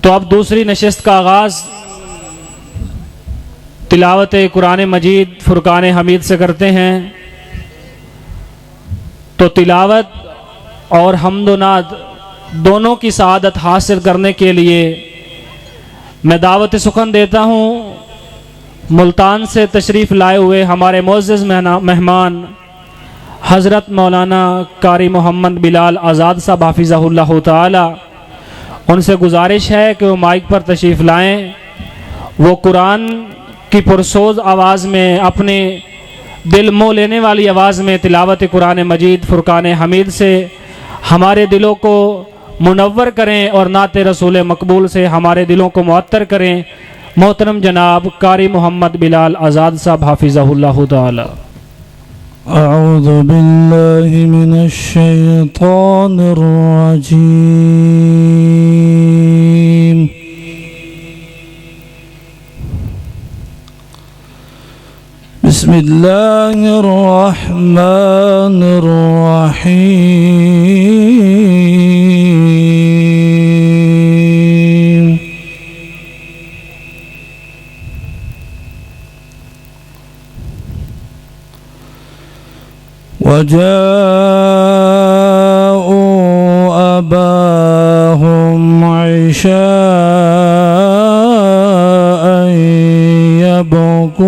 तो अब दूसरी नशिस्त का आगाज़ तिलावत कुरान मजीद फुरकान हमीद से करते हैं। तो तिलावत और हम्द व नाद दोनों की सआदत हासिल करने के लिए मैं दावत सुखन देता हूँ मुल्तान से तशरीफ़ लाए हुए हमारे मोअज़्ज़ज़ मेहमान हज़रत मौलाना कारी मोहम्मद बिलाल आज़ाद साहब हाफ़िज़हुल्लाह ताला। उनसे गुजारिश है कि वो माइक पर तशरीफ़ लाएँ। वो कुरान की पुरसोज़ आवाज़ में अपने दिल मोह लेने वाली आवाज़ में तिलावत कुरान मजीद फुरकान हमीद से हमारे दिलों को मुनव्वर करें और नाते रसूल मकबूल से हमारे दिलों को मुअत्तर करें। मोहतरम जनाब कारी मोहम्मद बिलाल आज़ाद साहब हाफ़िज़हुल्लाह ताला। अऊज़ु बिल्लाहि मिनश शैतानिर रजीम। बिस्मिल्लाहिर रहमानिर रहीम। वजाओ अबाहुम इशाअन यबकून।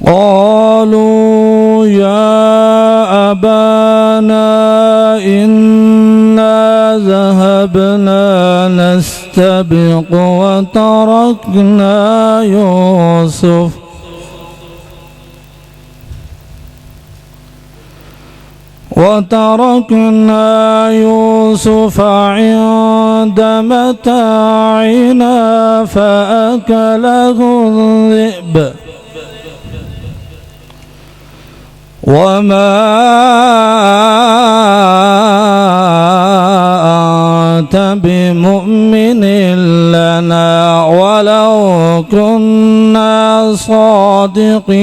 क़ालू या अबाना इन्ना ज़हबना नस्तबिक़ वतरकना यूसुफ इंद मताइना फअकलहु ज़ि'ब वमा अंत बिमुअ्मिनिन लना वलौ कुन्ना सादिक़ीन।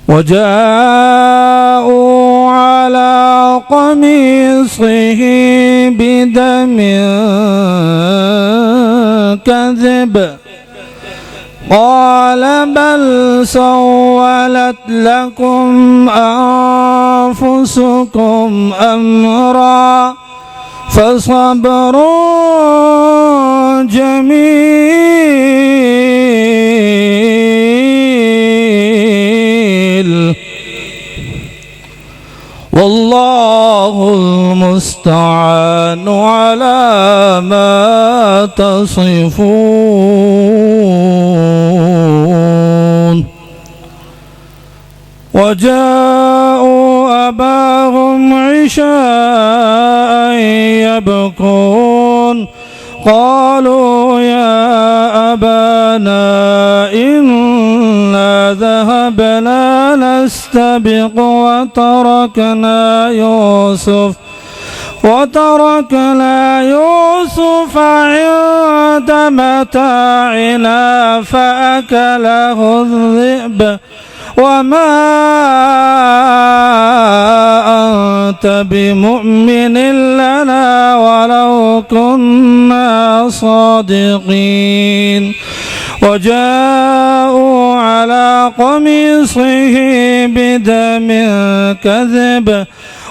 वजाओ अला क़मीसिहि बिदम कज़िब क़ाल बल सव्वलत लकुम अन्फुसुकुम अम्रा फसब्रुन जमील वल्लाहुल मुस्तआनु अला मा तसिफून। वजाओ अबाहुम इशाअन यबकून। क़ालू या अबाना इन्ना ज़हबना नस्तबिक़ वतरकना यूसुफ इंद मताइना फअकलहु ज़ि'ब वमा अंत बिमुअ्मिनिन लना वलौ कुन्ना सादिक़ीन। वजाओ अला क़मीसिहि बिदम कज़िब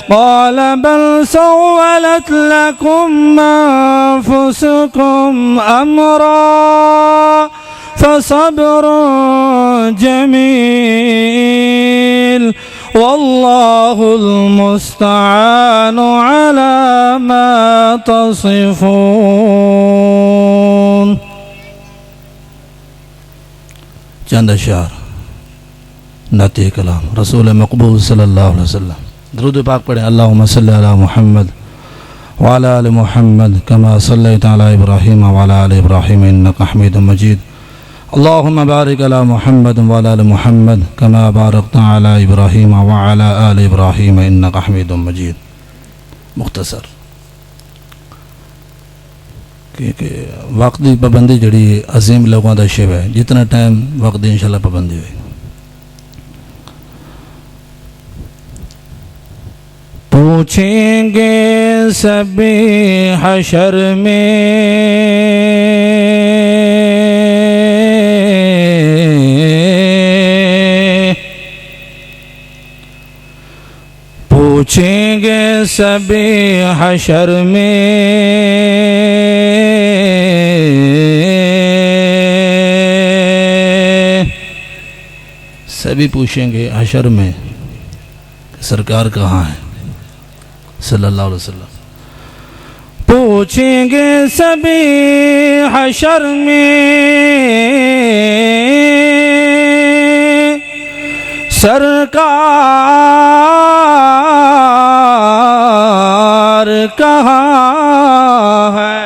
क़ाल बल सव्वलत लकुम अन्फुसुकुम अम्रा फसब्रुन जमील वल्लाहुल मुस्तआनु अला मा तसिफून। चंद अशार नाते कलाम रसूल मकबूल सल्लल्लाहु अलैहि वसल्लम। दरूद पाक पढ़ें। अल्लाहुम्मा सल्लि अला मुहम्मद व अला आलि मुहम्मद कमा सल्लैता अला इब्राहीम व अला आलि इब्राहीम इन्नका हमीदुम मजीद। अल्लाहुम्मा बारिक अला मुहम्मद व अला आलि मुहम्मद कमा बारकता अला इब्राहीम व अला आलि इब्राहीम इन्नका हमीदुम मजीद। मुख्तसर क्योंकि वक्त की पाबंदी जड़ी अजीम लोगों का शिव है, जितना टाइम वक्त की इंशाल्लाह पाबंदी हुई। पूछेंगे सभी हशर में, पूछेंगे सभी हशर में, सभी पूछेंगे हशर में सरकार कहाँ है सल्लल्लाहु अलैहि वसल्लम। पूछेंगे सभी हशर में सरकार कहाँ है।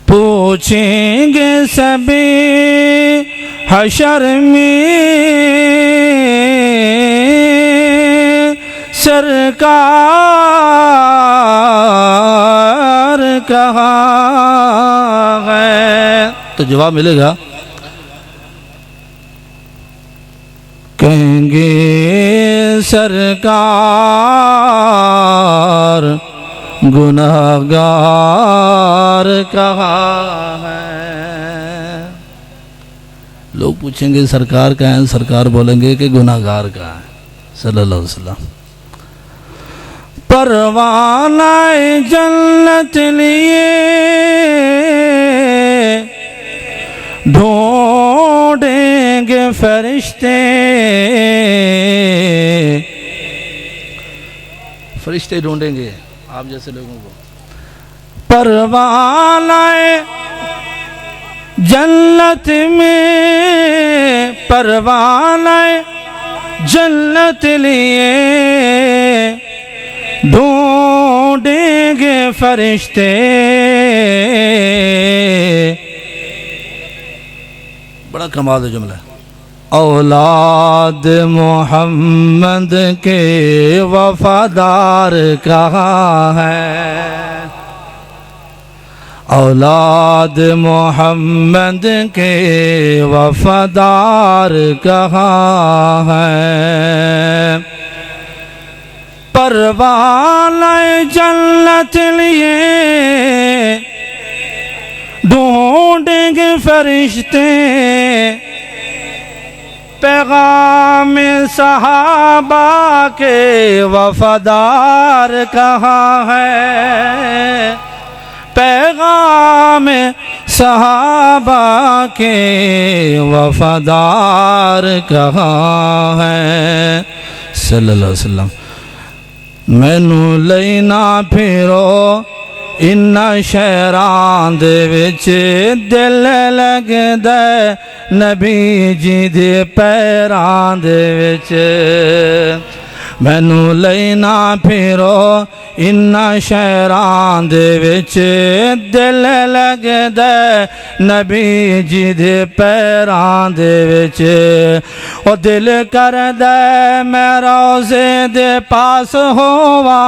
पूछेंगे सभी हशर में सरकार कहाँ है। तो जवाब मिलेगा, कहेंगे सरकार गुनाहगार कहाँ है। लोग पूछेंगे सरकार कहाँ है, सरकार बोलेंगे कि गुनाहगार कहाँ है सल्लल्लाहु अलैहि वसल्लम। परवाना जन्नत लिए ढूंढेंगे फरिश्ते, फरिश्ते ढूंढेंगे आप जैसे लोगों को। परवाना जन्नत में, परवाना जन्नत लिए ढूंढेंगे फरिश्ते। बड़ा कमाल का जुमला है। औलाद मोहम्मद के वफादार कहाँ है। औलाद मोहम्मद के वफादार कहाँ है। परवाना जन्नत लिए ढूंढेंगे फरिश्ते, पैगाम सहाबा के वफादार कहाँ है। पैगाम सहाबा के वफादार कहाँ है सल्लल्लाहु अलैहि वसल्लम। मैनू लेना फिरो इन्ना शहरां दे विच, दिल लगदा नबी जी दे पैरां दे विच। मैनू लेना फिरो इन्ना शहरां दे विच, दिल लगदा नबी जी दे पैरां दे विच। ओ दिल करदा मैं रोज़े दे पास होवा,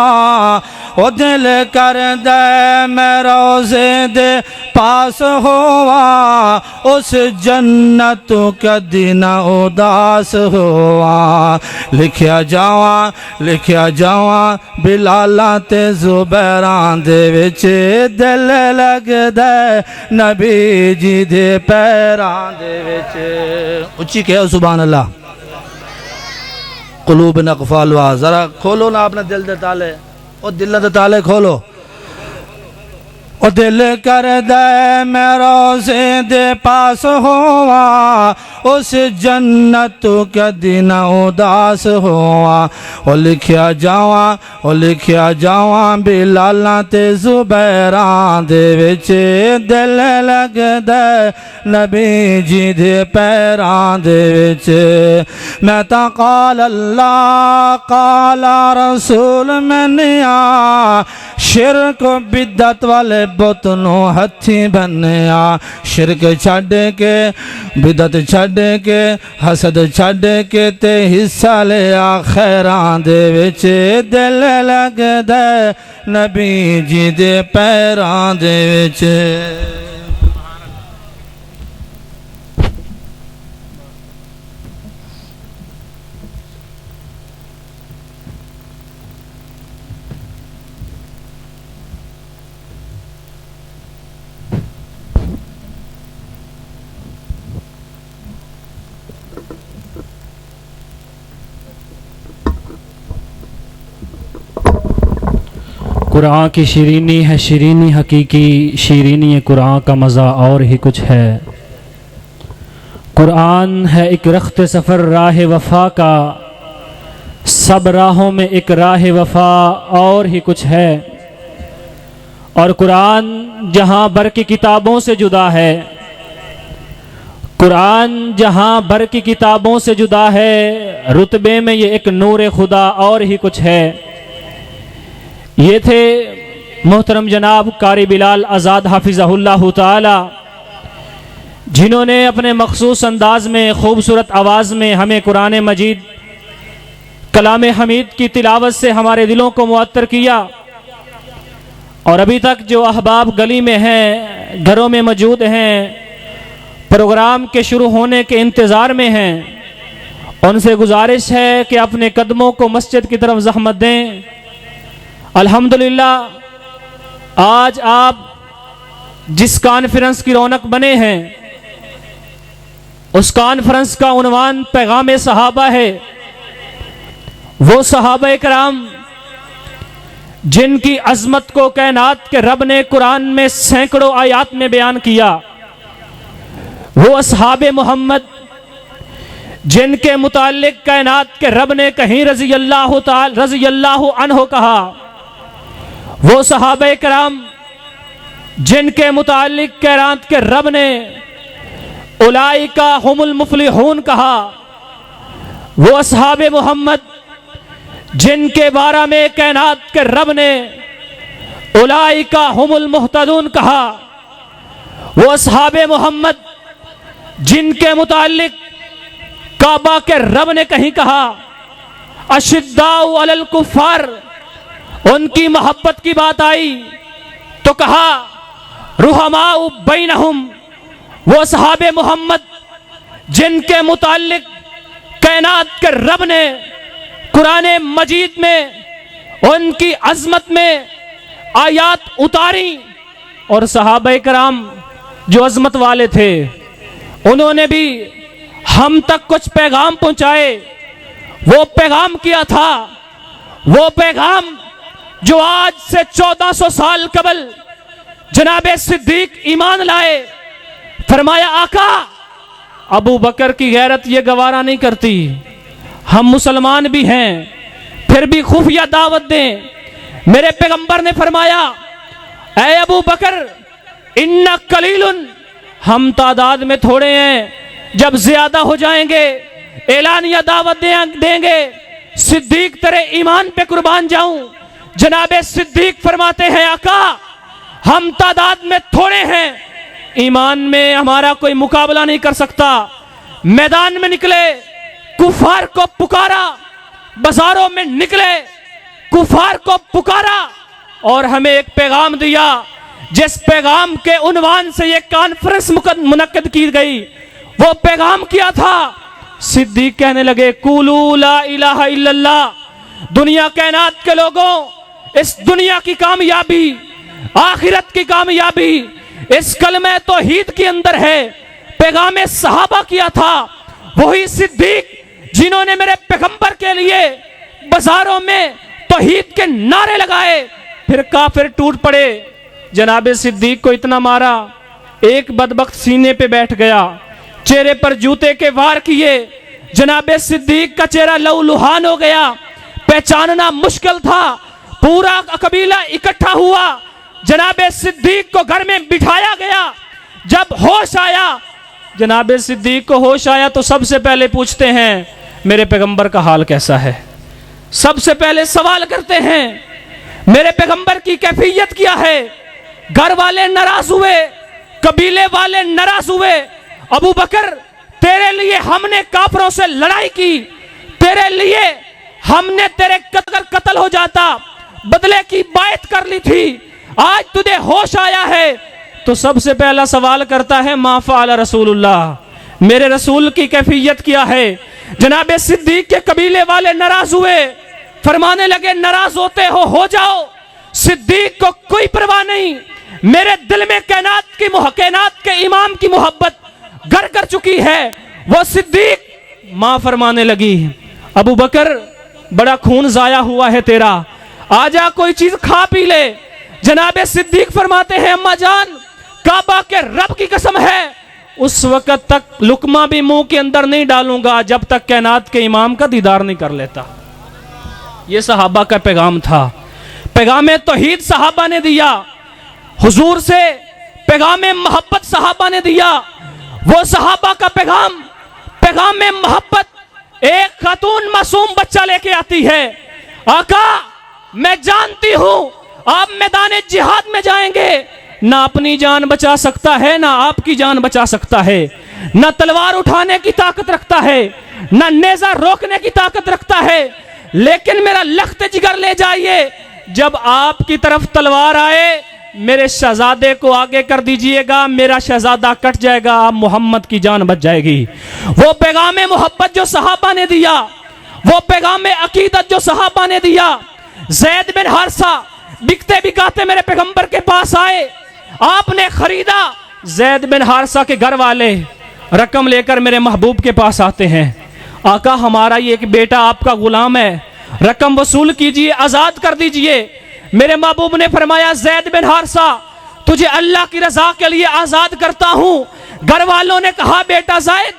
ओ दिल करदा मैं रोज़े दे पास होवा। उस जन्नत कदी ना उदास होवा। लिखिया जावा बिलाला ते ज़ुबैरां दे विच, दिल लगदा नबी जी दे पैरां दे विच। उच्ची कहो सुभान अल्लाह। कुलूब नक़फ़ालुहा, ज़रा खोलो ना अपने दिल दे ताले, और दिल दे ताले खोलो। ओ दिल करदा मैं रोज़े दे पास होवा, उस जन्नत कदी ना उदास होवा। ओ लिखिया जावा बिलाला ते ज़ुबैरां दे विच, दिल लगदा नबी जी दे पैरां दे विच। मैं तां क़ाल अल्लाह क़ाल रसूल मन्निया, शिरक बिदत वाले बुत नू हथी बन्निया शिरक छड्ड के बिदत छड्ड के हसद छड्ड के ते हिस्सा लिया खैरां दे विच दिल लगदा नबी जी दे पैरां दे विच। कुरान की शीरीनी है शीरीनी हकीकी, शीरीनी है कुरान का मज़ा और ही कुछ है। कुरान है एक रख्त सफ़र राह वफ़ा का, सब राहों में एक राह वफ़ा और ही कुछ है। और कुरान जहाँ भर की किताबों से जुदा है, कुरान जहाँ भर की किताबों से जुदा है, रुतबे में ये एक नूर खुदा और ही कुछ है। ये थे मोहतरम जनाब कारी बिलाल आज़ाद हाफिज़हुल्लाह ताला, जिन्होंने अपने मखसूस अंदाज में खूबसूरत आवाज़ में हमें कुरान मजीद कलाम हमीद की तिलावत से हमारे दिलों को मुअत्तर किया। और अभी तक जो अहबाब गली में हैं, घरों में मौजूद हैं, प्रोग्राम के शुरू होने के इंतज़ार में हैं, उनसे गुजारिश है कि अपने कदमों को मस्जिद की तरफ ज़हमत दें। अल्हम्दुलिल्लाह आज आप जिस कॉन्फ्रेंस की रौनक बने हैं, उस कॉन्फ्रेंस का उन्वान पैगाम सहाबा है। वो सहाबा कराम जिनकी अजमत को कायनात के रब ने कुरान में सैकड़ों आयात में बयान किया, वो असहाबे मोहम्मद जिनके मुताल्लिक कायनात के रब ने कहीं रज़ी अल्लाह अन्हु कहा, वो सहाबा कराम जिनके मुताल्लिक कायनात के रब ने उलाइका हुमुल मुफलिहून कहा, वो असहाबे मोहम्मद जिनके बारे में कायनात के रब ने उलाइका हुमुल मुहतदून कहा, वो असहाबे मोहम्मद जिनके मुताल्लिक काबा के रब ने कहीं कहा अशिद्दाउ अलल कुफ्फार, उनकी मोहब्बत की बात आई तो कहा रुहमाउ बैनहुम। वो सहाबे मोहम्मद जिनके मुताल्लिक कायनात के रब ने कुरान मजीद में उनकी अजमत में आयात उतारी, और सहाबा कराम जो अजमत वाले थे उन्होंने भी हम तक कुछ पैगाम पहुंचाए। वो पैगाम किया था, वो पैगाम जो आज से 1400 साल कबल जनाबे सिद्दीक ईमान लाए। फरमाया आका अबू बकर की गैरत ये गवारा नहीं करती, हम मुसलमान भी हैं फिर भी खुफिया दावत दें। मेरे पैगंबर ने फरमाया ऐ अबू बकर इन्ना कलीलुन, हम तादाद में थोड़े हैं, जब ज्यादा हो जाएंगे एलानिया दावत देंगे। सिद्दीक तेरे ईमान पे कुर्बान जाऊं। जनाबे सिद्दीक फरमाते हैं आका हम तादाद में थोड़े हैं, ईमान में हमारा कोई मुकाबला नहीं कर सकता। मैदान में निकले, कुफार को पुकारा, बाजारों में निकले, कुफार को पुकारा और हमें एक पैगाम दिया, जिस पैगाम के उन्वान से ये कॉन्फ्रेंस मुनक्कद की गई। वो पैगाम किया था, सिद्दीक कहने लगे कुलू ला इलाहा इल्लल्लाह। दुनिया कायनात के लोगों, इस दुनिया की कामयाबी, आखिरत की कामयाबी इस कलमे तौहीद के अंदर है। पैगाम सहाबा किया था वही सिद्दीक जिन्होंने मेरे पैगंबर के लिए बाजारों में तौहीद के नारे लगाए, फिर काफिर टूट पड़े। जनाबे सिद्दीक को इतना मारा, एक बदबख्त सीने पे बैठ गया, चेहरे पर जूते के वार किए। जनाबे सिद्दीक का चेहरा लहूलुहान हो गया, पहचानना मुश्किल था। पूरा कबीला इकट्ठा हुआ, जनाबे सिद्दीक को घर में बिठाया गया। जब होश आया, जनाबे सिद्दीक को होश आया तो सबसे पहले पूछते हैं मेरे पैगंबर का हाल कैसा है। सबसे पहले सवाल करते हैं मेरे पैगंबर की कैफियत क्या है। घर वाले नाराज हुए, कबीले वाले नाराज हुए। अबू बकर, तेरे लिए हमने काफरों से लड़ाई की, तेरे लिए हमने तेरे कत्ल हो जाता बदले की बात कर ली थी, आज तुझे होश आया है तो सबसे पहला सवाल करता है मा फ़अल रसूलुल्लाह, मेरे रसूल की कैफियत क्या है। जनाबे सिद्दीक के कबीले वाले नाराज हुए, फरमाने लगे नाराज होते हो जाओ, सिद्दीक को कोई परवाह नहीं, मेरे दिल में कायनात के इमाम की मोहब्बत घर कर चुकी है। वो सिद्दीक मां फरमाने लगी, अबू बकर बड़ा खून जाया हुआ है तेरा, आजा कोई चीज खा पी ले। जनाबे सिद्दीक फरमाते हैं अम्मा जान, काबा के रब की कसम है उस वक्त तक लुकमा भी मुंह के अंदर नहीं डालूंगा जब तक कायनात के इमाम का दीदार नहीं कर लेता। ये सहाबा का पैगाम था, पैगाम तौहीद सहाबा ने दिया, हुजूर से पैगाम मोहब्बत सहाबा ने दिया। वो सहाबा का पैगाम में मोहब्बत एक खातून मासूम बच्चा लेके आती है। आका, मैं जानती हूं आप मैदान जिहाद में जाएंगे, ना अपनी जान बचा सकता है ना आपकी जान बचा सकता है, ना तलवार उठाने की ताकत रखता है, ना नेजा रोकने की ताकत रखता है, लेकिन मेरा लख्त जिगर ले जाइए, जब आपकी तरफ तलवार आए मेरे शहजादे को आगे कर दीजिएगा, मेरा शहजादा कट जाएगा, आप मोहम्मद की जान बच जाएगी। वो पैगाम मोहब्बत जो सहाबा ने दिया, वो पैगाम अकीदत जो सहाबा ने दिया। ज़ैद बिन हारिसा बिकते बिकाते मेरे पैगंबर के पास आए, आपने खरीदा। ज़ैद बिन हारिसा के घर वाले रकम लेकर मेरे महबूब के पास आते हैं, आका हमारा ये एक बेटा आपका गुलाम है, रकम वसूल कीजिए, आजाद कर दीजिए। मेरे महबूब ने फरमाया, ज़ैद बिन हारिसा तुझे अल्लाह की रजा के लिए आजाद करता हूं। घर वालों ने कहा, बेटा ज़ैद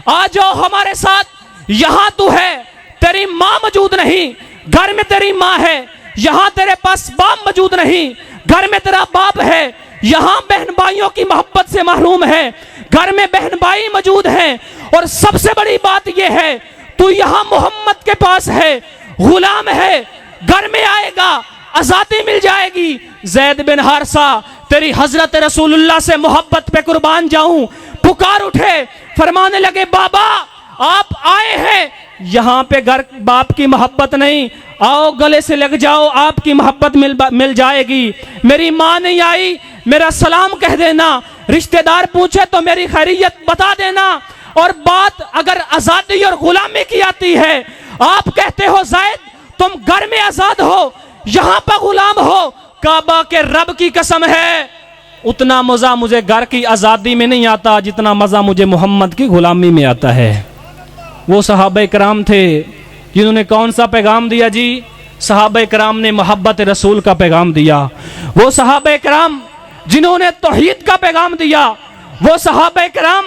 आ जाओ हमारे साथ, यहां तू है, तेरी मां मौजूद नहीं, घर में तेरी मां है, यहां तेरे पास बाप मौजूद नहीं, घर में तेरा बाप है, यहां बहन भाइयों की मोहब्बत से महरूम है, घर में बहन भाई मौजूद हैं, और सबसे बड़ी बात यह है तू यहां मोहम्मद के पास है, गुलाम है, घर में आएगा आजादी मिल जाएगी। ज़ैद बिन हारिसा तेरी हजरत रसूलुल्लाह से मोहब्बत पे कुर्बान जाऊं। पुकार उठे, फरमाने लगे, बाबा आप आए हैं, यहां पे घर बाप की मोहब्बत नहीं, आओ गले से लग जाओ, आपकी मोहब्बत मिल जाएगी। मेरी मां नहीं आई, मेरा सलाम कह देना, रिश्तेदार पूछे तो मेरी खैरियत बता देना, और बात अगर आजादी और गुलामी की आती है, आप कहते हो ज़ैद तुम घर में आजाद हो, यहां पर गुलाम हो, काबा के रब की कसम है उतना मजा मुझे घर की आजादी में नहीं आता जितना मजा मुझे मोहम्मद की गुलामी में आता है। वो सहाबा कराम थे जिन्होंने कौन सा पैगाम दिया जी? सहाबा कराम ने मोहब्बत रसूल का पैगाम दिया। वो सहाबा कराम जिन्होंने तौहीद का पैगाम दिया, वो सहाबा कराम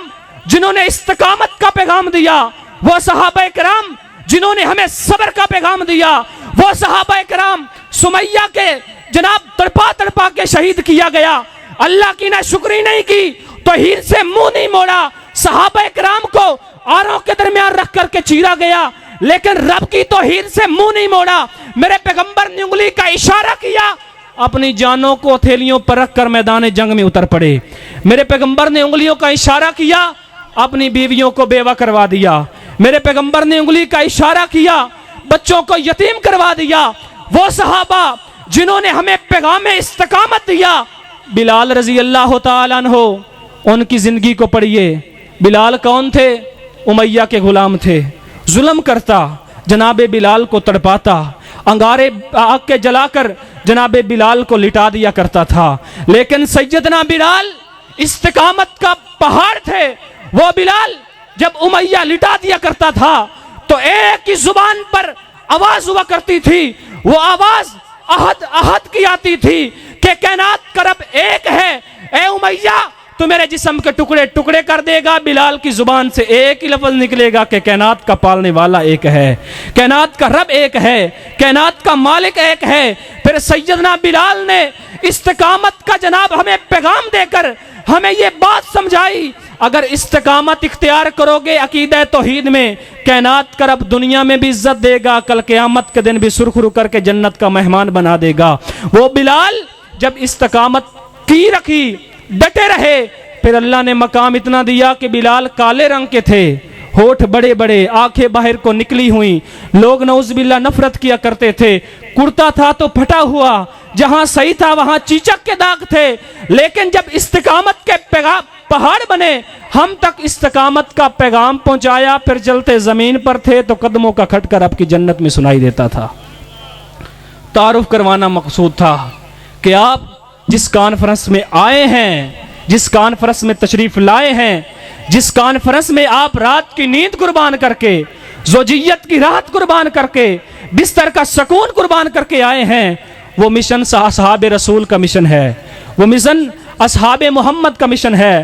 जिन्होंने इस्तिकामत का पैगाम दिया, वो सहाबा कराम जिन्होंने हमें सब्र का पैगाम दिया, वो सहाबा कराम सुमैया के जनाब तड़पा तड़पा के शहीद किया गया, अल्लाह की ना शुक्री नहीं की, तौहीद से मुंह नहीं मोड़ा, सहाबा कराम को आरों के दरमियान रख करके चीरा गया, लेकिन रब की तौहीद से मुंह नहीं मोड़ा। मेरे पैगंबर ने उंगली का इशारा किया, अपनी जानों को हथेलियों पर रखकर मैदान जंग में उतर पड़े। मेरे पैगंबर ने उंगलियों का इशारा किया, अपनी बीवियों को बेवा करवा दिया। मेरे पैगंबर ने उंगली का इशारा किया, बच्चों को यतीम करवा दिया। वो सहाबा जिन्होंने हमें पैगाम इस्तिकामत दिया, बिलाल रजी अल्लाह तआला अन्हु, उनकी जिंदगी को पढ़िए। बिलाल कौन थे? उमैया के गुलाम थे, जुल्म करता, जनाबे बिलाल को तड़पाता, अंगारे आग के जलाकर जनाबे बिलाल को लिटा दिया करता था। लेकिन सैयदना बिलाल इस्तिकामत का पहाड़ थे। वो बिलाल जब उमैया लिटा दिया करता था तो एक ही जुबान पर आवाज हुआ करती थी, वो आवाज अहद अहद की आती थी कि कायनात का रब एक है, ए उमैया तू मेरे जिस्म के टुकड़े टुकड़े कर देगा। बिलाल की जुबान से एक ही लफ्ज निकलेगा कि कायनात का पालने वाला एक है, कायनात का रब एक है, कायनात का मालिक एक है। फिर सैयदना बिलाल ने इस्तिकामत का जनाब हमें पैगाम देकर हमें ये बात समझाई, अगर इस्तिकामत इख्तियार करोगे अकीदा तौहीद में, कायनात का रब दुनिया में भी इज्जत देगा, कल क़यामत के दिन भी सुरखरू करके जन्नत का मेहमान बना देगा। वो बिलाल जब इस्तिकामत की रखी, डटे रहे, फिर अल्लाह ने मकाम इतना दिया कि बिलाल काले रंग के थे, होठ बड़े बड़े, आंखें बाहर को निकली हुई, लोग नौज़ुबिल्लाह नफरत किया करते थे, कुर्ता था तो फटा हुआ, जहां सही था वहां चीचक के दाग थे। लेकिन जब इस्तिकामत के पहाड़ बने, हम तक इस्तिकामत का पैगाम पहुंचाया, फिर चलते जमीन पर थे तो कदमों का खटकर आपकी जन्नत में सुनाई देता था। तारुफ करवाना मकसूद था कि आप जिस कॉन्फ्रेंस में आए हैं, जिस कॉन्फ्रेंस में तशरीफ लाए हैं, जिस कॉन्फ्रेंस में आप रात की नींद कुर्बान करके, ज़ौजियत की राहत कुर्बान करके, बिस्तर का सुकून कुर्बान करके आए हैं, वो मिशन असहाब रसूल का मिशन है, वो मिशन असहाब मोहम्मद का मिशन है।